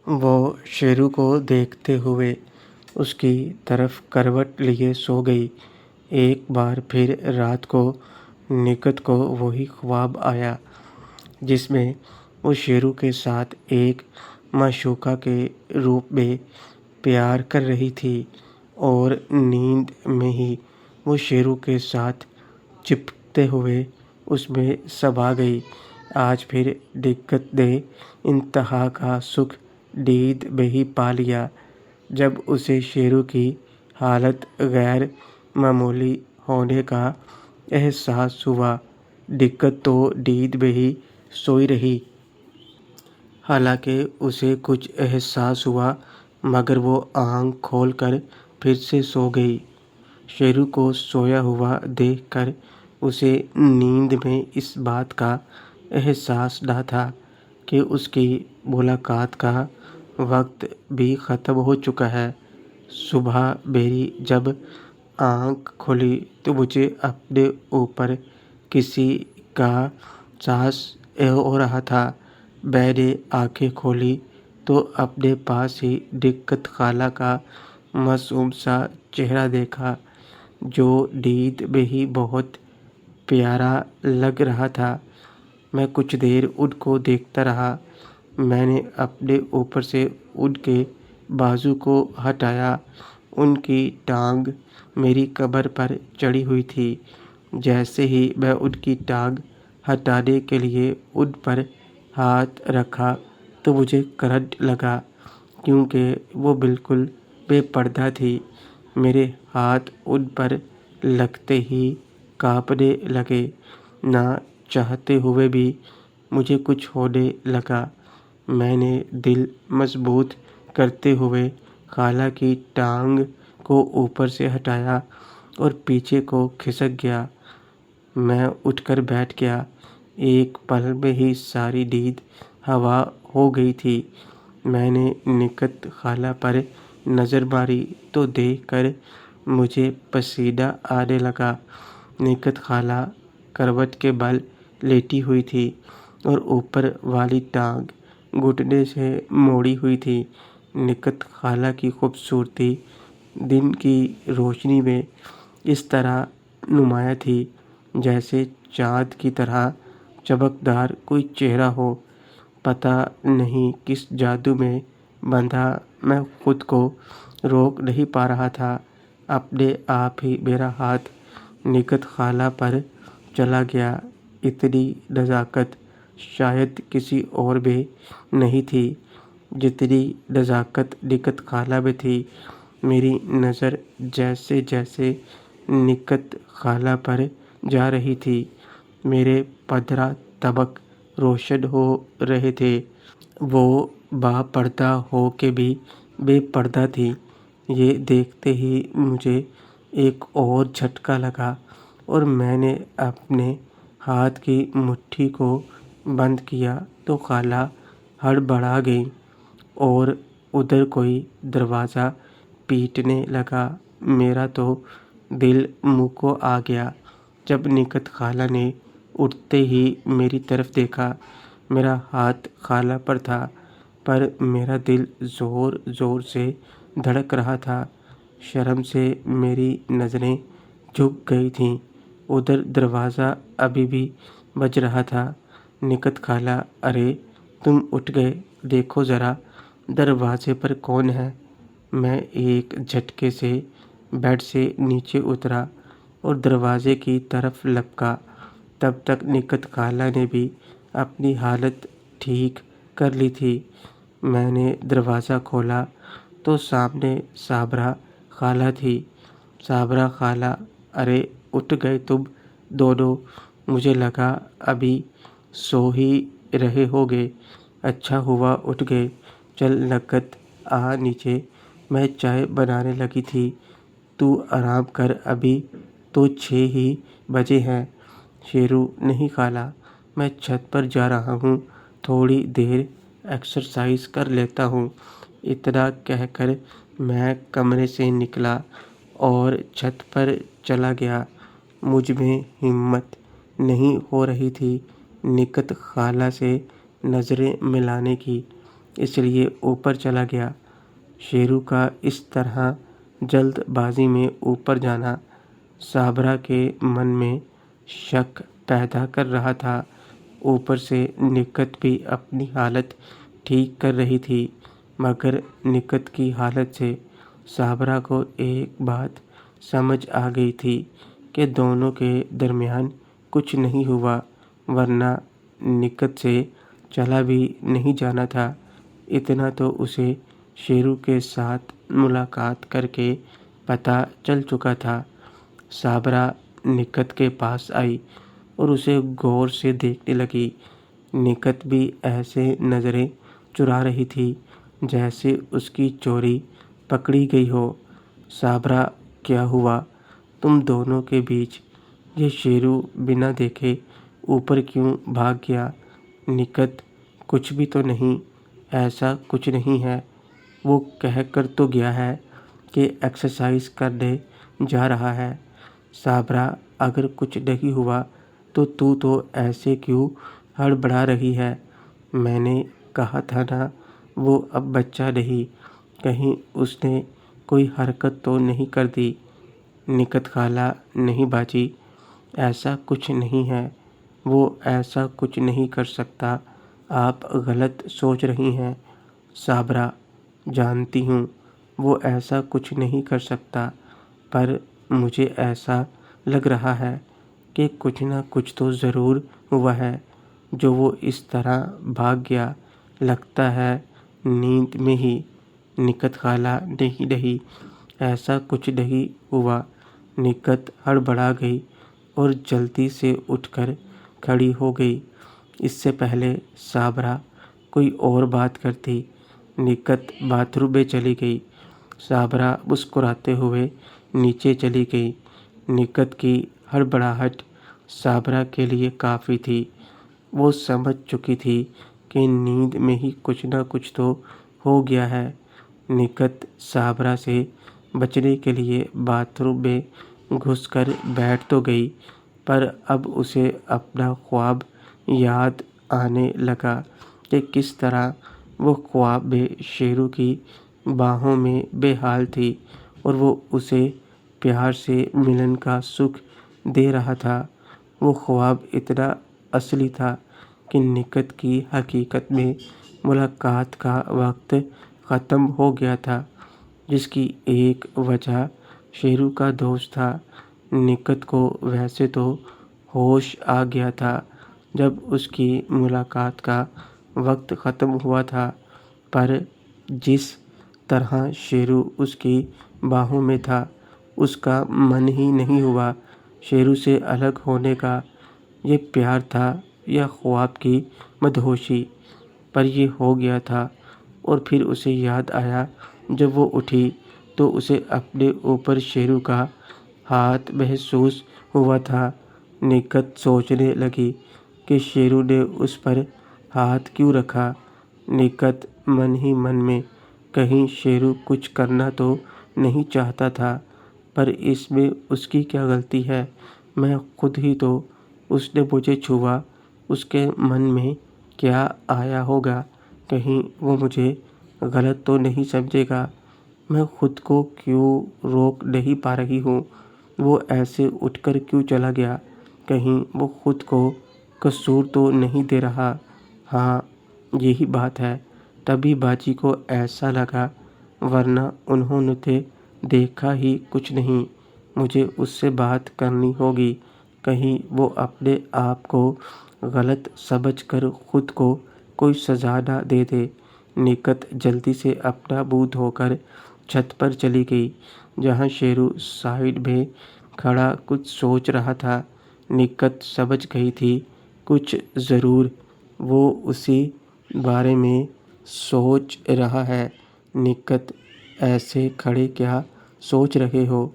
وہ شیرو کو دیکھتے ہوئے اس کی طرف کروٹ لیے سو گئی۔ ایک بار پھر رات کو نکت کو وہی خواب آیا جس میں وہ شیرو کے ساتھ ایک معشوقہ کے روپ میں پیار کر رہی تھی، اور نیند میں ہی وہ شیرو کے ساتھ چپکتے ہوئے اس میں سما گئی۔ آج پھر نکت نے انتہا کا سکھ نیند میں ہی پا لیا۔ جب اسے شیرو کی حالت غیر معمولی ہونے کا احساس ہوا، نکت تو نیند میں ہی سوئی رہی۔ حالانکہ اسے کچھ احساس ہوا مگر وہ آنکھ کھول کر پھر سے سو گئی۔ شیرو کو سویا ہوا دیکھ کر اسے نیند میں اس بات کا احساس نہ تھا کہ اس کی ملاقات کا وقت بھی ختم ہو چکا ہے۔ صبح میری جب آنکھ کھلی تو مجھے اپنے اوپر کسی کا احساس ہو رہا تھا۔ میں نے آنکھیں کھولی تو اپنے پاس ہی نکت خالہ کا معصوم سا چہرہ دیکھا، جو نیند میں ہی بہت پیارا لگ رہا تھا۔ میں کچھ دیر ان کو دیکھتا رہا۔ میں نے اپنے اوپر سے ان کے بازو کو ہٹایا۔ ان کی ٹانگ میری کمر پر چڑھی ہوئی تھی۔ جیسے ہی میں ان کی ٹانگ ہٹانے کے لیے ان پر ہاتھ رکھا تو مجھے کرنٹ لگا، کیونکہ وہ بالکل بے پردہ تھی۔ میرے ہاتھ ان پر لگتے ہی کانپنے لگے۔ نہ چاہتے ہوئے بھی مجھے کچھ ہونے لگا۔ میں نے دل مضبوط کرتے ہوئے خالہ کی ٹانگ کو اوپر سے ہٹایا اور پیچھے کو کھسک گیا۔ میں اٹھ کر بیٹھ گیا۔ ایک پل میں ہی ساری نیند ہوا ہو گئی تھی۔ میں نے نکت خالہ پر نظر ماری تو دیکھ کر مجھے پسینہ آنے لگا۔ نکت خالہ کروٹ کے بل لیٹی ہوئی تھی اور اوپر والی ٹانگ گھٹنے سے موڑی ہوئی تھی۔ نکت خالہ کی خوبصورتی دن کی روشنی میں اس طرح نمایاں تھی جیسے چاند کی طرح چمکدار کوئی چہرہ ہو۔ پتہ نہیں کس جادو میں بندھا میں خود کو روک نہیں پا رہا تھا۔ اپنے آپ ہی میرا ہاتھ نکت خالہ پر چلا گیا۔ اتنی نزاکت شاید کسی اور میں نہیں تھی جتنی نزاکت نکت خالہ میں تھی۔ میری نظر جیسے جیسے نکت خالہ پر جا رہی تھی، میرے 15 طبق روشن ہو رہے تھے۔ وہ با پردہ ہو کے بھی بے پردہ تھی۔ یہ دیکھتے ہی مجھے ایک اور جھٹکا لگا اور میں نے اپنے ہاتھ کی مٹھی کو بند کیا تو خالہ ہڑبڑا گئیں اور ادھر کوئی دروازہ پیٹنے لگا۔ میرا تو دل منہ کو آ گیا جب نکت خالہ نے اٹھتے ہی میری طرف دیکھا۔ میرا ہاتھ خالہ پر تھا پر میرا دل زور زور سے دھڑک رہا تھا۔ شرم سے میری نظریں جھک گئی تھیں۔ ادھر دروازہ ابھی بھی بج رہا تھا۔ نکت خالہ، ارے تم اٹھ گئے، دیکھو ذرا دروازے پر کون ہے۔ میں ایک جھٹکے سے بیڈ سے نیچے اترا اور دروازے کی طرف لپکا۔ تب تک نکت خالہ نے بھی اپنی حالت ٹھیک کر لی تھی۔ میں نے دروازہ کھولا تو سامنے صابرہ خالہ تھی۔ صابرہ خالہ، ارے اٹھ گئے تم دونوں، مجھے لگا ابھی سو ہی رہے ہوگے۔ اچھا ہوا اٹھ گئے۔ چل نکت، آ نیچے، میں چائے بنانے لگی تھی، تو آرام کر، ابھی تو 6 ہی بجے ہیں۔ شیرو، نہیں خالہ، میں چھت پر جا رہا ہوں، تھوڑی دیر ایکسرسائز کر لیتا ہوں۔ اتنا کہہ کر میں کمرے سے نکلا اور چھت پر چلا گیا۔ مجھ میں ہمت نہیں ہو رہی تھی نکت خالہ سے نظریں ملانے کی۔ اس لیے اوپر چلا گیا۔ شیرو کا اس طرح جلد بازی میں اوپر جانا صابرہ کے من میں شک پیدا کر رہا تھا۔ اوپر سے نکت بھی اپنی حالت ٹھیک کر رہی تھی، مگر نکت کی حالت سے صابرہ کو ایک بات سمجھ آ گئی تھی کہ دونوں کے درمیان کچھ نہیں ہوا، ورنہ نکت سے چلا بھی نہیں جانا تھا۔ اتنا تو اسے شیرو کے ساتھ ملاقات کر کے پتہ چل چکا تھا۔ صابرہ نکت کے پاس آئی اور اسے غور سے دیکھنے لگی۔ نکت بھی ایسے نظریں چرا رہی تھی جیسے اس کی چوری پکڑی گئی ہو۔ صابرہ، کیا ہوا تم دونوں کے بیچ؟ یہ شیرو بنا دیکھے اوپر کیوں بھاگ گیا؟ نکت، کچھ بھی تو نہیں، ایسا کچھ نہیں ہے۔ وہ کہہ کر تو گیا ہے کہ ایکسرسائز کرنے جا رہا ہے۔ صابرہ، اگر کچھ نہیں ہوا تو ایسے کیوں ہڑبڑا رہی ہے؟ میں نے کہا تھا نا وہ اب بچہ نہیں، کہیں اس نے کوئی حرکت تو نہیں کر دی؟ نکت خالہ، نہیں باجی، ایسا کچھ نہیں ہے، وہ ایسا کچھ نہیں کر سکتا، آپ غلط سوچ رہی ہیں۔ صابرہ، جانتی ہوں وہ ایسا کچھ نہیں کر سکتا، پر مجھے ایسا لگ رہا ہے کہ کچھ نہ کچھ تو ضرور ہوا ہے جو وہ اس طرح بھاگ گیا، لگتا ہے نیند میں ہی۔ نکت خالہ، نہیں، ایسا کچھ نہیں ہوا۔ نکت ہڑبڑا گئی اور جلدی سے اٹھ کر کھڑی ہو گئی۔ اس سے پہلے صابرہ کوئی اور بات کرتی، نکت باتھ روم میں چلی گئی۔ صابرہ مسکراتے ہوئے نیچے چلی گئی۔ نکت کی ہڑبڑاہٹ صابرہ کے لیے کافی تھی۔ وہ سمجھ چکی تھی کہ نیند میں ہی کچھ نہ کچھ تو ہو گیا ہے۔ نکت صابرہ سے بچنے کے لیے باتھ روم میں گھس کر بیٹھ تو گئی، پر اب اسے اپنا خواب یاد آنے لگا کہ کس طرح وہ خواب میں شیرو کی باہوں میں بے حال تھی اور وہ اسے پیار سے ملن کا سکھ دے رہا تھا۔ وہ خواب اتنا اصلی تھا کہ نکت کی حقیقت میں ملاقات کا وقت ختم ہو گیا تھا، جس کی ایک وجہ شیرو کا دوست تھا۔ نکت کو ویسے تو ہوش آ گیا تھا جب اس کی ملاقات کا وقت ختم ہوا تھا، پر جس طرح شیرو اس کی باہوں میں تھا، اس کا من ہی نہیں ہوا۔ شیرو سے الگ ہونے کا یہ پیار تھا یا خواب کی مدہوشی؟ پر یہ ہو گیا تھا۔ اور پھر اسے یاد آیا، جب وہ اٹھی تو اسے اپنے اوپر شیرو کا ہاتھ محسوس ہوا تھا۔ نکت سوچنے لگی کہ شیرو نے اس پر ہاتھ کیوں رکھا۔ نکت من ہی من میں کہیں شیرو کچھ کرنا تو نہیں چاہتا تھا، پر اس میں اس کی کیا غلطی ہے؟ میں خود ہی تو، اس نے مجھے چھوا، اس کے من میں کیا آیا ہوگا؟ کہیں وہ مجھے غلط تو نہیں سمجھے گا؟ میں خود کو کیوں روک نہیں پا رہی ہوں؟ وہ ایسے اٹھ کر کیوں چلا گیا؟ کہیں وہ خود کو قصور تو نہیں دے رہا؟ ہاں، یہی بات ہے، تبھی باجی کو ایسا لگا، ورنہ انہوں نے تو دیکھا ہی کچھ نہیں۔ مجھے اس سے بات کرنی ہوگی، کہیں وہ اپنے آپ کو غلط سمجھ کر خود کو کوئی سزا نہ دے دے۔ نکت جلدی سے اپنا منہ دھو کر چھت پر چلی گئی، جہاں شیرو سائڈ میں کھڑا کچھ سوچ رہا تھا۔ نکت سمجھ گئی تھی کچھ ضرور وہ اسی بارے میں سوچ رہا ہے۔ نکت، ایسے کھڑے کیا سوچ رہے ہو؟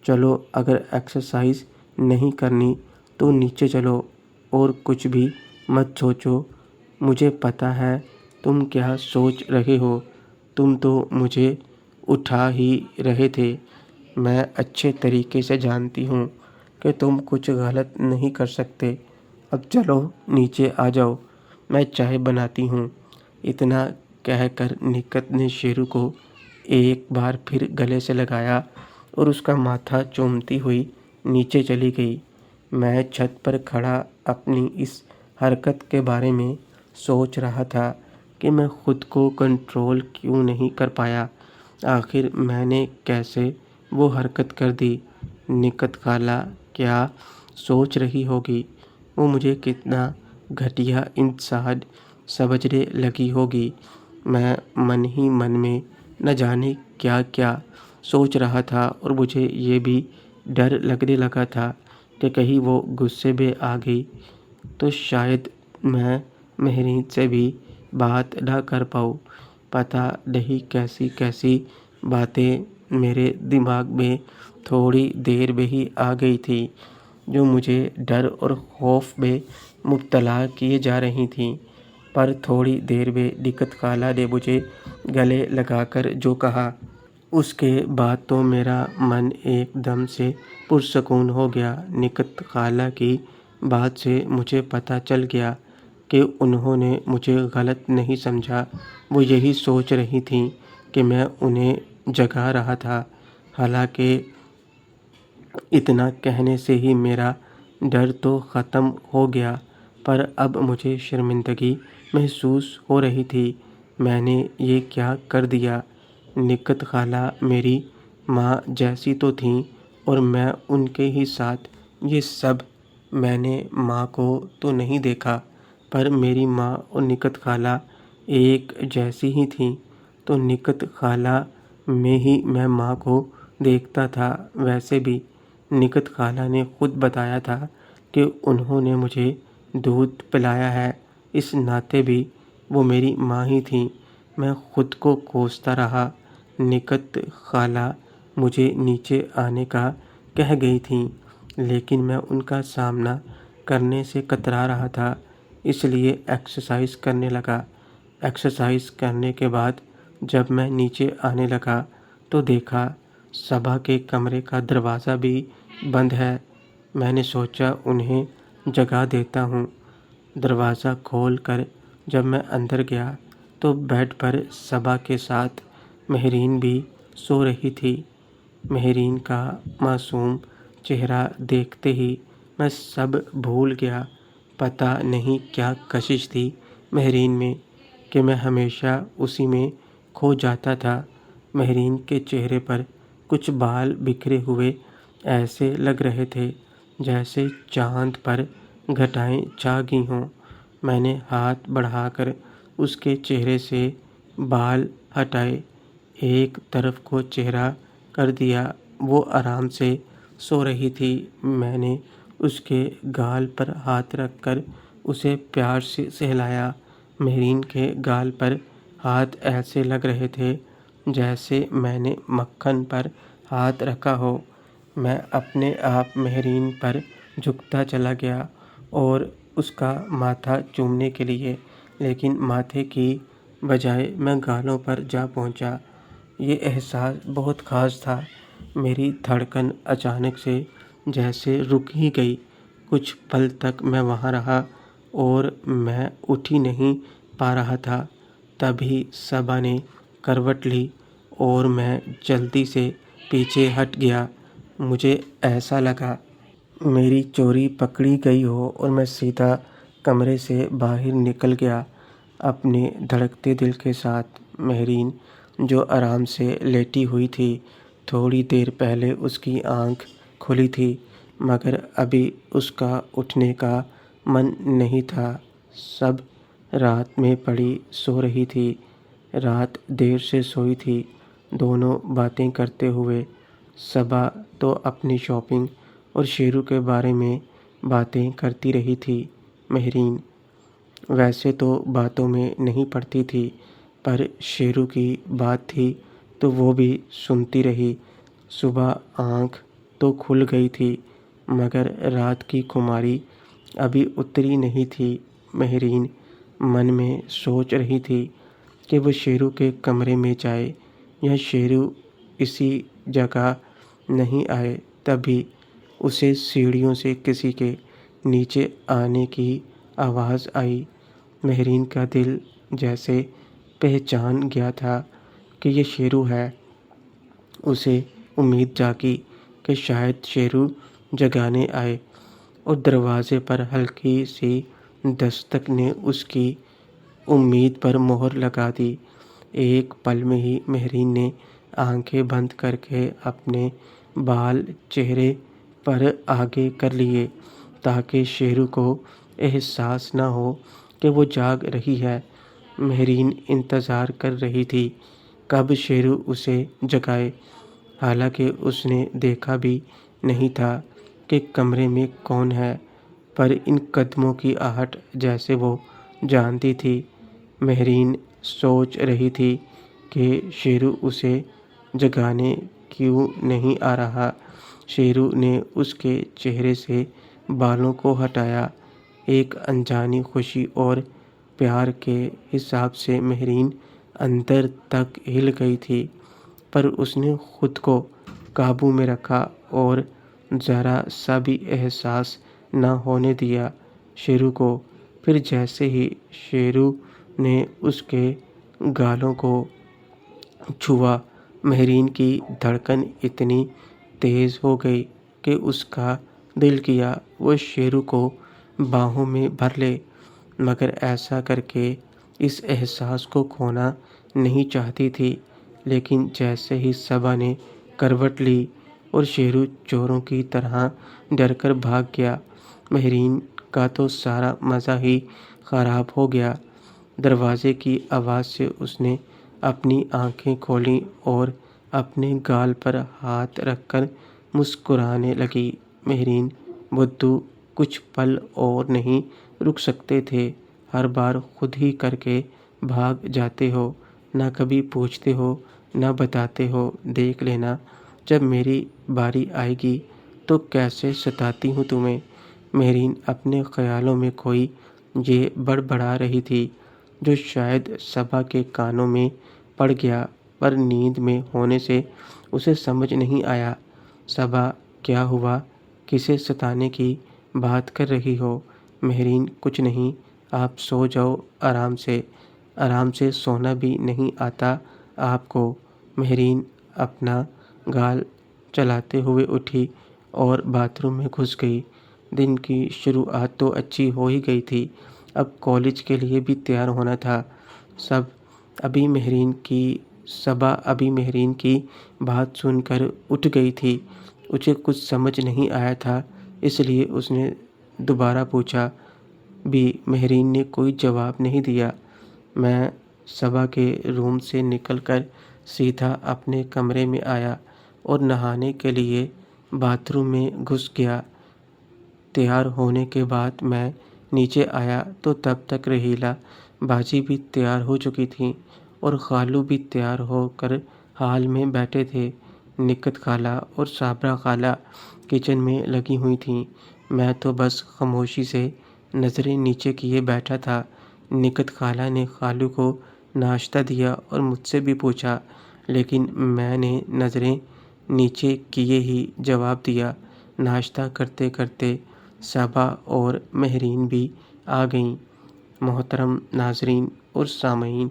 چلو، اگر ایکسرسائز نہیں کرنی تو نیچے چلو اور کچھ بھی مت سوچو۔ مجھے پتہ ہے تم کیا سوچ رہے ہو، تم تو مجھے اٹھا ہی رہے تھے۔ میں اچھے طریقے سے جانتی ہوں کہ تم کچھ غلط نہیں کر سکتے۔ اب چلو نیچے آ جاؤ، میں چائے بناتی ہوں۔ اتنا کہہ کر نکت نے شیرو کو ایک بار پھر گلے سے لگایا اور اس کا ماتھا چومتی ہوئی نیچے چلی گئی۔ میں چھت پر کھڑا اپنی اس حرکت کے بارے میں سوچ رہا تھا کہ میں خود کو کنٹرول کیوں نہیں کر پایا۔ آخر میں نے کیسے وہ حرکت کر دی؟ نکت خالہ کیا سوچ رہی ہوگی؟ وہ مجھے کتنا گھٹیا انسان سمجھنے لگی ہوگی۔ میں من ہی من میں نہ جانے کیا کیا سوچ رہا تھا، اور مجھے یہ بھی ڈر لگنے لگا تھا کہ کہیں وہ غصے میں آ گئی تو شاید میں مہرین سے بھی بات نہ کر پاؤں۔ پتہ نہیں کیسی کیسی باتیں میرے دماغ میں تھوڑی دیر میں ہی آ گئی تھی، جو مجھے ڈر اور خوف میں مبتلا کیے جا رہی تھیں۔ پر تھوڑی دیر میں نکت خالہ نے مجھے گلے لگا کر جو کہا، اس کے بعد تو میرا من ایک دم سے پرسکون ہو گیا۔ نکت خالہ کی بات سے مجھے پتہ چل گیا کہ انہوں نے مجھے غلط نہیں سمجھا۔ وہ یہی سوچ رہی تھیں کہ میں انہیں جگا رہا تھا۔ حالانکہ اتنا کہنے سے ہی میرا ڈر تو ختم ہو گیا، پر اب مجھے شرمندگی محسوس ہو رہی تھی۔ میں نے یہ کیا کر دیا؟ نکت خالہ میری ماں جیسی تو تھیں، اور میں ان کے ہی ساتھ یہ سب۔ میں نے ماں کو تو نہیں دیکھا، پر میری ماں اور نکت خالہ ایک جیسی ہی تھیں، تو نکت خالہ میں ہی میں ماں کو دیکھتا تھا۔ ویسے بھی نکت خالہ نے خود بتایا تھا کہ انہوں نے مجھے دودھ پلایا ہے، اس ناطے بھی وہ میری ماں ہی تھیں۔ میں خود کو کوستا رہا۔ نکت خالہ مجھے نیچے آنے کا کہہ گئی تھیں، لیکن میں ان کا سامنا کرنے سے کترا رہا تھا، اس لیے ایکسرسائز کرنے لگا۔ ایکسرسائز کرنے کے بعد جب میں نیچے آنے لگا تو دیکھا صبا کے کمرے کا دروازہ بھی بند ہے۔ میں نے سوچا انہیں جگا دیتا ہوں۔ دروازہ کھول کر جب میں اندر گیا تو بیڈ پر صبا کے ساتھ مہرین بھی سو رہی تھی۔ مہرین کا معصوم چہرہ دیکھتے ہی میں سب بھول گیا۔ پتہ نہیں کیا کشش تھی مہرین میں کہ میں ہمیشہ اسی میں کھو جاتا تھا۔ مہرین کے چہرے پر کچھ بال بکھرے ہوئے ایسے لگ رہے تھے جیسے چاند پر گھٹائیں چھا گئی ہوں۔ میں نے ہاتھ بڑھا کر اس کے چہرے سے بال ہٹائے، ایک طرف کو چہرہ کر دیا۔ وہ آرام سے سو رہی تھی۔ میں نے اس کے گال پر ہاتھ رکھ کر اسے پیار سے سہلایا۔ مہرین کے گال پر ہاتھ ایسے لگ رہے تھے جیسے میں نے مکھن پر ہاتھ رکھا ہو۔ میں اپنے آپ مہرین پر جھکتا چلا گیا اور اس کا ماتھا چومنے کے لیے، لیکن ماتھے کی بجائے میں گالوں پر جا پہنچا۔ یہ احساس بہت خاص تھا۔ میری دھڑکن اچانک سے جیسے رک ہی گئی۔ کچھ پل تک میں وہاں رہا اور میں اٹھ ہی نہیں پا رہا تھا۔ تبھی صبا نے کروٹ لی اور میں جلدی سے پیچھے ہٹ گیا۔ مجھے ایسا لگا میری چوری پکڑی گئی ہو اور میں سیدھا کمرے سے باہر نکل گیا اپنے دھڑکتے دل کے ساتھ۔ مہرین جو آرام سے لیٹی ہوئی تھی، تھوڑی دیر پہلے اس کی آنکھ کھلی تھی، مگر ابھی اس کا اٹھنے کا من نہیں تھا۔ سب رات میں پڑی سو رہی تھی۔ رات دیر سے سوئی تھی، دونوں باتیں کرتے ہوئے۔ صبا تو اپنی شاپنگ اور شیرو کے بارے میں باتیں کرتی رہی تھی۔ مہرین ویسے تو باتوں میں نہیں پڑتی تھی، پر شیرو کی بات تھی تو وہ بھی سنتی رہی۔ صبح آنکھ تو کھل گئی تھی، مگر رات کی خماری ابھی اتری نہیں تھی۔ مہرین من میں سوچ رہی تھی کہ وہ شیرو کے کمرے میں جائے یا شیرو اسی جگہ نہیں آئے۔ تبھی اسے سیڑھیوں سے کسی کے نیچے آنے کی آواز آئی۔ مہرین کا دل جیسے پہچان گیا تھا کہ یہ شیرو ہے۔ اسے امید جاگی کہ شاید شیرو جگانے آئے، اور دروازے پر ہلکی سی دستک نے اس کی امید پر مہر لگا دی۔ ایک پل میں ہی مہرین نے آنکھیں بند کر کے اپنے بال چہرے پر آگے کر لیے تاکہ شیرو کو احساس نہ ہو کہ وہ جاگ رہی ہے۔ مہرین انتظار کر رہی تھی کب شیرو اسے جگائے، حالانکہ اس نے دیکھا بھی نہیں تھا کہ کمرے میں کون ہے، پر ان قدموں کی آہٹ جیسے وہ جانتی تھی۔ مہرین سوچ رہی تھی کہ شیرو اسے جگانے کیوں نہیں آ رہا۔ شیرو نے اس کے چہرے سے بالوں کو ہٹایا۔ ایک انجانی خوشی اور پیار کے حساب سے مہرین اندر تک ہل گئی تھی، پر اس نے خود کو قابو میں رکھا اور ذرا سا بھی احساس نہ ہونے دیا شیرو کو۔ پھر جیسے ہی شیرو نے اس کے گالوں کو چھوا، مہرین کی دھڑکن اتنی تیز ہو گئی کہ اس کا دل کیا وہ شیرو کو باہوں میں بھر لے، مگر ایسا کر کے اس احساس کو کھونا نہیں چاہتی تھی۔ لیکن جیسے ہی صبا نے کروٹ لی اور شیرو چوروں کی طرح ڈر کر بھاگ گیا، مہرین کا تو سارا مزہ ہی خراب ہو گیا۔ دروازے کی آواز سے اس نے اپنی آنکھیں کھولیں اور اپنے گال پر ہاتھ رکھ کر مسکرانے لگی۔ مہرین بدو کچھ پل اور نہیں رک سکتے تھے، ہر بار خود ہی کر کے بھاگ جاتے ہو، نہ کبھی پوچھتے ہو نہ بتاتے ہو۔ دیکھ لینا جب میری باری آئے گی تو کیسے ستاتی ہوں تمہیں۔ مہرین اپنے خیالوں میں کوئی یہ بڑبڑا رہی تھی جو شاید صبا کے کانوں میں پڑ گیا، پر نیند میں ہونے سے اسے سمجھ نہیں آیا۔ صبا کیا ہوا؟ کسے ستانے کی بات کر رہی ہو؟ مہرین کچھ نہیں، آپ سو جاؤ آرام سے سونا بھی نہیں آتا آپ کو۔ مہرین اپنا گال چلاتے ہوئے اٹھی اور باتھ روم میں گھس گئی۔ دن کی شروعات تو اچھی ہو ہی گئی تھی، اب کالج کے لیے بھی تیار ہونا تھا۔ صبا ابھی مہرین کی بات سن کر اٹھ گئی تھی۔ اسے کچھ سمجھ نہیں آیا تھا، اس لیے اس نے دوبارہ پوچھا بھی۔ مہرین نے کوئی جواب نہیں دیا۔ میں صبا کے روم سے نکل کر سیدھا اپنے کمرے میں آیا اور نہانے کے لیے باتھ روم میں گھس گیا۔ تیار ہونے کے بعد میں نیچے آیا تو تب تک رحیلہ باجی بھی تیار ہو چکی تھیں اور خالو بھی تیار ہو کر ہال میں بیٹھے تھے۔ نکت خالہ اور صابرہ خالہ کچن میں لگی ہوئی تھیں، میں تو بس خاموشی سے نظریں نیچے کیے بیٹھا تھا۔ نکت خالہ نے خالو کو ناشتہ دیا اور مجھ سے بھی پوچھا، لیکن میں نے نظریں نیچے کیے ہی جواب دیا۔ ناشتہ کرتے کرتے صبا اور مہرین بھی آ گئیں۔ محترم ناظرین اور سامعین،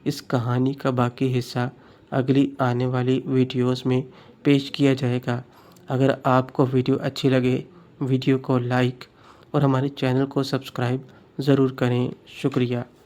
اس کہانی کا باقی حصہ اگلی آنے والی ویڈیوز میں پیش کیا جائے گا۔ اگر آپ کو ویڈیو اچھی لگے، ویڈیو کو لائک اور ہمارے چینل کو سبسکرائب ضرور کریں۔ شکریہ۔